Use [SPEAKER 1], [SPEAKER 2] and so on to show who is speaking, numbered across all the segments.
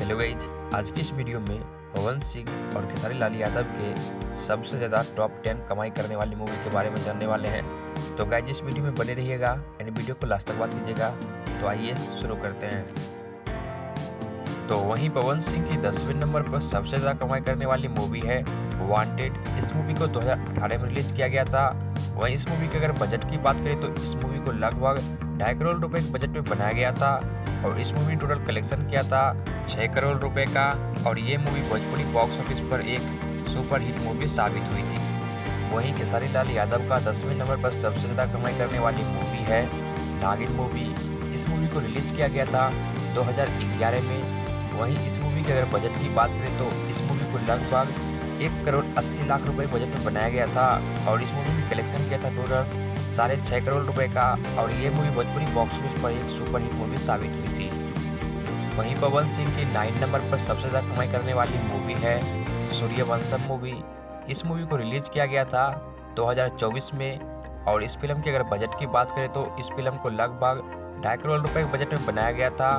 [SPEAKER 1] Hello guys, आज की इस वीडियो में पवन सिंह और खेसारी लाल यादव के सबसे ज़्यादा टॉप 10 कमाई करने वाली मूवी के बारे में जानने वाले हैं। तो गाइज इस वीडियो में बने रहिएगा यानी वीडियो को लास्ट तक बात कीजिएगा। तो आइए शुरू करते हैं। तो वहीं पवन सिंह की 10वें नंबर पर सबसे ज़्यादा कमाई करने वाली मूवी है वांटेड। इस मूवी को 2018 में रिलीज किया गया था। वहीं इस मूवी के अगर बजट की बात करें तो इस मूवी को लगभग 2.5 करोड़ रुपए के बजट में बनाया गया था और इस मूवी ने टोटल कलेक्शन किया था 6 करोड़ रुपए का। और ये मूवी भोजपुरी बॉक्स ऑफिस पर एक सुपर हिट मूवी साबित हुई थी। वहीं खेसारी लाल यादव का 10वें नंबर पर सबसे ज़्यादा कमाई करने वाली मूवी है नागिन मूवी। इस मूवी को रिलीज किया गया था 2011 में। वहीं इस मूवी के अगर बजट की बात करें तो इस मूवी को लगभग 1 करोड़ 80 लाख रुपए बजट में बनाया गया था और इस मूवी ने कलेक्शन किया था टोटल 6.5 करोड़ रुपए का। और ये मूवी भोजपुरी बॉक्स ऑफिस पर एक सुपर हिट मूवी साबित हुई थी। वहीं पवन सिंह के 9 नंबर पर सबसे ज़्यादा कमाई करने वाली मूवी है सूर्यवंशम मूवी। इस मूवी को रिलीज किया गया था 2024 में और इस फिल्म की अगर बजट की बात करें तो इस फिल्म को लगभग 2.5 करोड़ रुपए के बजट में बनाया गया था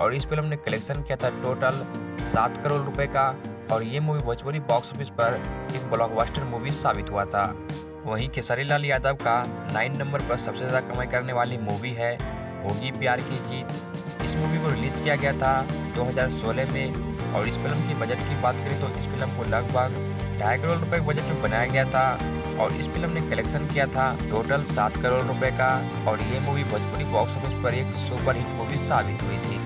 [SPEAKER 1] और इस फिल्म ने कलेक्शन किया था टोटल 7 करोड़ रुपए का। और ये मूवी भोजपुरी बॉक्स ऑफिस पर एक ब्लॉकबस्टर मूवी साबित हुआ था। वहीं खेसारी लाल यादव का 9 नंबर पर सबसे ज़्यादा कमाई करने वाली मूवी है होगी प्यार की जीत। इस मूवी को रिलीज किया गया था 2016 में और इस फिल्म की बजट की बात करें तो इस फिल्म को लगभग 2.5 करोड़ रुपए के बजट में बनाया गया था और इस फिल्म ने कलेक्शन किया था टोटल 7 करोड़ रुपए का। और ये मूवी भोजपुरी बॉक्स ऑफिस पर एक सुपर हिट मूवी साबित हुई थी।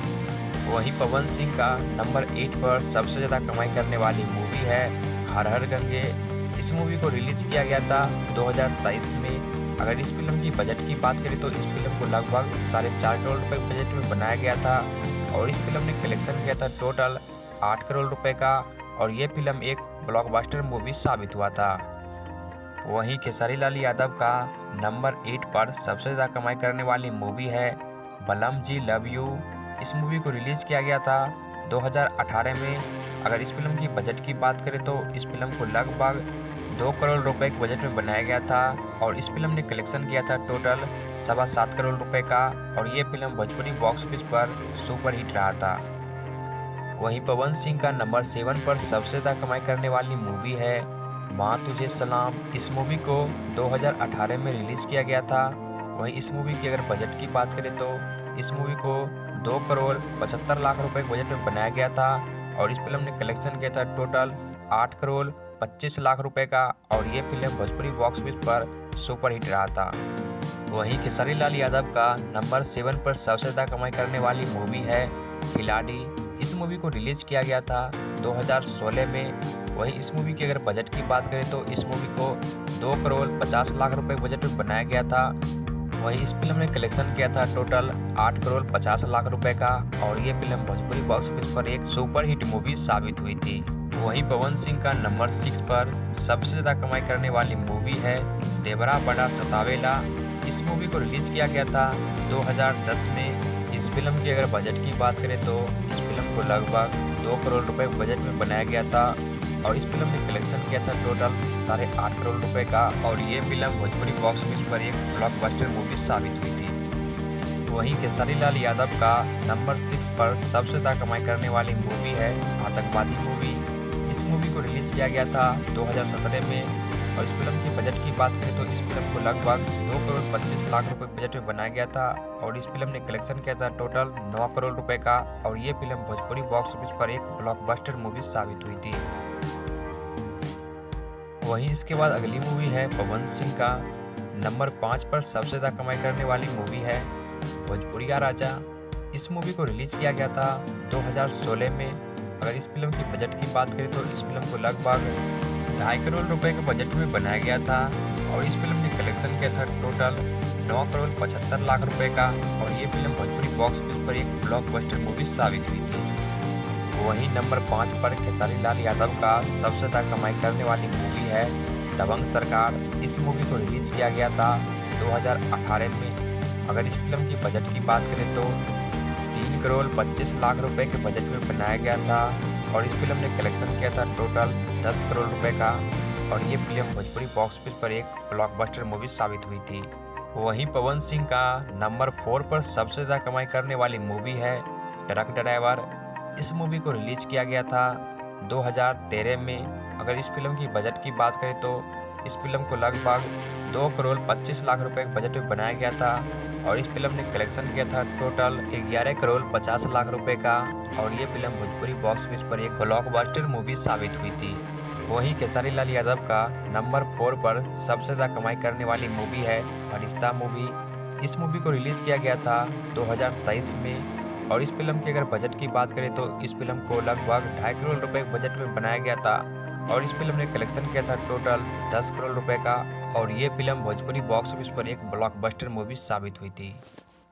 [SPEAKER 1] वहीं पवन सिंह का नंबर 8 पर सबसे ज़्यादा कमाई करने वाली मूवी है हर हर गंगे। इस मूवी को रिलीज किया गया था 2023 में। अगर इस फिल्म की बजट की बात करें तो इस फिल्म को लगभग 4.5 करोड़ रुपए के बजट में बनाया गया था और इस फिल्म ने कलेक्शन किया था टोटल 8 करोड़ रुपए का। और ये फिल्म एक ब्लॉकबस्टर मूवी साबित हुआ था। वहीं खेसारी लाल यादव का नंबर 8 पर सबसे ज़्यादा कमाई करने वाली मूवी है बलम जी लव यू। इस मूवी को रिलीज किया गया था 2018 में। अगर इस फिल्म की बजट की बात करें तो इस फिल्म को लगभग 2 करोड़ रुपए के बजट में बनाया गया था और इस फिल्म ने कलेक्शन किया था टोटल 7.25 करोड़ रुपए का। और ये फिल्म भोजपुरी बॉक्स ऑफिस पर सुपर हिट रहा था। वहीं पवन सिंह का नंबर 7 पर सबसे ज़्यादा कमाई करने वाली मूवी है माँ तुझे सलाम। इस मूवी को 2018 में रिलीज किया गया था। वहीं इस मूवी की अगर बजट की बात करें तो इस मूवी को 2 करोड़ 75 लाख रुपए के बजट में बनाया गया था और इस फिल्म ने कलेक्शन किया था टोटल 8 करोड़ 25 लाख रुपए का। और ये फिल्म भोजपुरी बॉक्स ऑफिस पर सुपर हिट रहा था। वहीं खेसारी लाल यादव का नंबर 7 पर सबसे ज़्यादा कमाई करने वाली मूवी है खिलाड़ी। इस मूवी को रिलीज किया गया था 2016 में। वहीं इस मूवी की अगर बजट की बात करें तो इस मूवी को 2 करोड़ 50 लाख रुपए के बजट में बनाया गया था। वहीं इस फिल्म ने कलेक्शन किया था टोटल 8 करोड़ 50 लाख रुपए का। और ये फिल्म भोजपुरी बॉक्स ऑफिस पर एक सुपर हिट मूवी साबित हुई थी। वहीं पवन सिंह का नंबर 6 पर सबसे ज़्यादा कमाई करने वाली मूवी है देवरा बड़ा सतावेला। इस मूवी को रिलीज किया गया था 2010 में। इस फिल्म की अगर बजट की बात करें तो इस फिल्म को लगभग 2 करोड़ रुपए के बजट में बनाया गया था और इस फिल्म ने कलेक्शन किया था टोटल 8.5 करोड़ रुपए का। और ये फिल्म भोजपुरी बॉक्स ऑफिस पर एक ब्लॉकबस्टर मूवी साबित हुई थी। वहीं खेसारी लाल यादव का नंबर 6 पर सबसे ज़्यादा कमाई करने वाली मूवी है आतंकवादी मूवी। इस मूवी को रिलीज किया गया था 2017 में और इस फिल्म की बजट की बात करें तो इस फिल्म को लगभग 2 करोड़ 25 लाख रुपए के बजट में बनाया गया था और इस फिल्म ने कलेक्शन किया था टोटल 9 करोड़ रुपए का। और ये फिल्म भोजपुरी बॉक्स ऑफिस पर एक ब्लॉकबस्टर मूवी साबित हुई थी। वहीं इसके बाद अगली मूवी है पवन सिंह का नंबर 5 पर सबसे ज़्यादा कमाई करने वाली मूवी है भोजपुरिया राजा। इस मूवी को रिलीज किया गया था 2016 में। अगर इस फिल्म की बजट की बात करें तो इस फिल्म को लगभग 2.5 करोड़ रुपए के बजट में बनाया गया था और इस फिल्म ने कलेक्शन किया था टोटल 9 करोड़ 75 लाख रुपए का। और ये फिल्म भोजपुरी बॉक्स ऑफिस पर एक ब्लॉकबस्टर मूवी साबित हुई थी। वहीं नंबर 5 पर खेसारी लाल यादव का सबसे ज़्यादा कमाई करने वाली मूवी है दबंग सरकार। इस मूवी को रिलीज किया गया था 2018 में। अगर इस फिल्म की बजट की बात करें तो 3 करोड़ 25 लाख रुपए के बजट में बनाया गया था और इस फिल्म ने कलेक्शन किया था टोटल 10 करोड़ रुपए का। और ये फिल्म भोजपुरी बॉक्स ऑफिस पर एक ब्लॉकबस्टर मूवी साबित हुई थी। वहीं पवन सिंह का नंबर 4 पर सबसे ज़्यादा कमाई करने वाली मूवी है ट्रक ड्राइवर। इस मूवी को रिलीज किया गया था 2013 में। अगर इस फिल्म की बजट की बात करें तो इस फिल्म को लगभग 2 करोड़ 25 लाख रुपए के बजट में बनाया गया था और इस फिल्म ने कलेक्शन किया था टोटल 11 करोड़ 50 लाख रुपए का और ये फिल्म भोजपुरी बॉक्स ऑफिस पर एक ब्लॉकबस्टर मूवी साबित हुई थी। वहीं खेसारी लाल यादव का नंबर 4 पर सबसे ज़्यादा कमाई करने वाली मूवी है फरिश्ता मूवी। इस मूवी को रिलीज किया गया था 2023 में और इस फिल्म की अगर बजट की बात करें तो इस फिल्म को लगभग 2.5 करोड़ रुपए के बजट में बनाया गया था और इस फिल्म ने कलेक्शन किया था टोटल 10 करोड़ रुपए का और ये फिल्म भोजपुरी बॉक्स ऑफिस पर एक ब्लॉकबस्टर मूवी साबित हुई थी।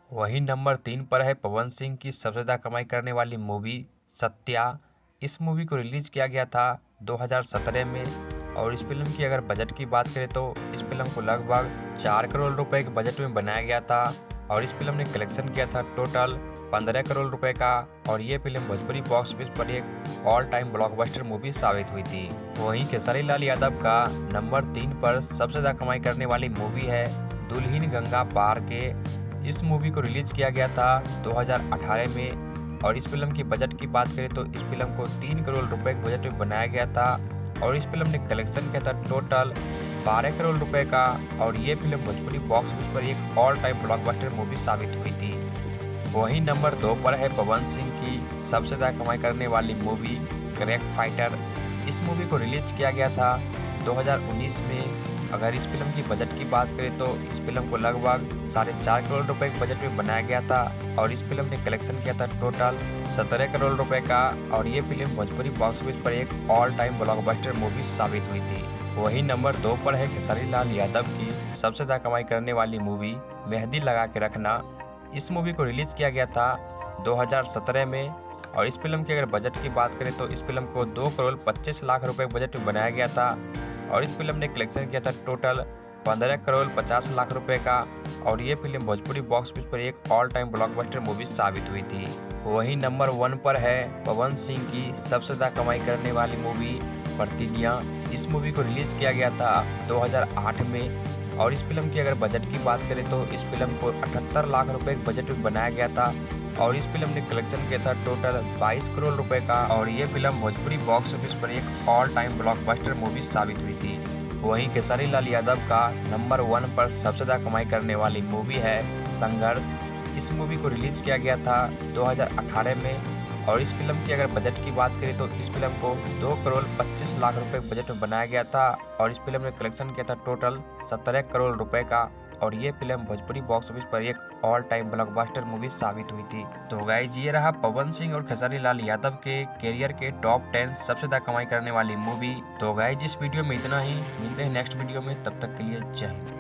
[SPEAKER 1] वहीं नंबर 3 पर है पवन सिंह की सबसे ज़्यादा कमाई करने वाली मूवी सत्या। इस मूवी को रिलीज किया गया था 2017 में और इस फिल्म की अगर बजट की बात करें तो इस फिल्म को लगभग 4 करोड़ रुपए के बजट में बनाया गया था और इस फिल्म ने कलेक्शन किया था टोटल 15 करोड़ रुपए का और ये फिल्म भोजपुरी बॉक्स ऑफिस पर एक ऑल टाइम ब्लॉकबस्टर मूवी साबित हुई थी। वहीं खेसारी लाल यादव का नंबर 3 पर सबसे ज़्यादा कमाई करने वाली मूवी है दुल्हन गंगा पार के। इस मूवी को रिलीज किया गया था 2018 में और इस फिल्म की बजट की बात करें तो इस फिल्म को 3 करोड़ रुपए के बजट में बनाया गया था और इस फिल्म ने कलेक्शन किया था टोटल 12 करोड़ रुपए का और ये फिल्म भोजपुरी बॉक्स ऑफिस पर एक ऑल टाइम ब्लॉकबस्टर मूवी साबित हुई थी। वहीं नंबर 2 पर है पवन सिंह की सबसे ज़्यादा कमाई करने वाली मूवी क्रैक फाइटर। इस मूवी को रिलीज किया गया था 2019 में। अगर इस फिल्म की बजट की बात करें तो इस फिल्म को लगभग 4.5 करोड़ रुपए के बजट में बनाया गया था और इस फिल्म ने कलेक्शन किया था टोटल 17 करोड़ रुपए का और ये फिल्म भोजपुरी बॉक्स ऑफिस पर एक ऑल टाइम ब्लॉकबस्टर मूवी साबित हुई थी। वहीं नंबर 2 पर है खेसारी लाल यादव की सबसे ज़्यादा कमाई करने वाली मूवी मेहंदी लगा के रखना। इस मूवी को रिलीज किया गया था 2017 में और इस फिल्म की अगर बजट की बात करें तो इस फिल्म को 2 करोड़ 25 लाख रुपए बजट में बनाया गया था और इस फिल्म ने कलेक्शन किया था टोटल 15 करोड़ 50 लाख रुपए का और ये फिल्म भोजपुरी बॉक्स ऑफिस पर एक ऑल टाइम ब्लॉकबस्टर मूवी साबित हुई थी। वहीं नंबर 1 पर है पवन सिंह की सबसे ज़्यादा कमाई करने वाली मूवी प्रतिज्ञा। इस मूवी को रिलीज किया गया था 2008 में और इस फिल्म की अगर बजट की बात करें तो इस फिल्म को 78 लाख रुपए के बजट में बनाया गया था और इस फिल्म ने कलेक्शन किया था टोटल 22 करोड़ रुपए का और ये फिल्म भोजपुरी बॉक्स ऑफिस पर एक ऑल टाइम ब्लॉकबस्टर मूवी साबित हुई थी। वहीं खेसारी लाल यादव का नंबर 1 पर सबसे ज़्यादा कमाई करने वाली मूवी है संघर्ष। इस मूवी को रिलीज किया गया था 2018 में और इस फिल्म की अगर बजट की बात करें तो इस फिल्म को 2 करोड़ 25 लाख रुपए के बजट में बनाया गया था और इस फिल्म ने कलेक्शन किया था टोटल 17 करोड़ रुपए का और ये फिल्म भोजपुरी बॉक्स ऑफिस पर एक ऑल टाइम ब्लॉकबस्टर मूवी साबित हुई थी। तो गाइस ये रहा पवन सिंह और खेसारी लाल यादव के करियर के टॉप 10 सबसे ज्यादा कमाई करने वाली मूवी। तो गाइस इस वीडियो में इतना ही, मिलते हैं नेक्स्ट वीडियो में, तब तक के लिए जय हिंद।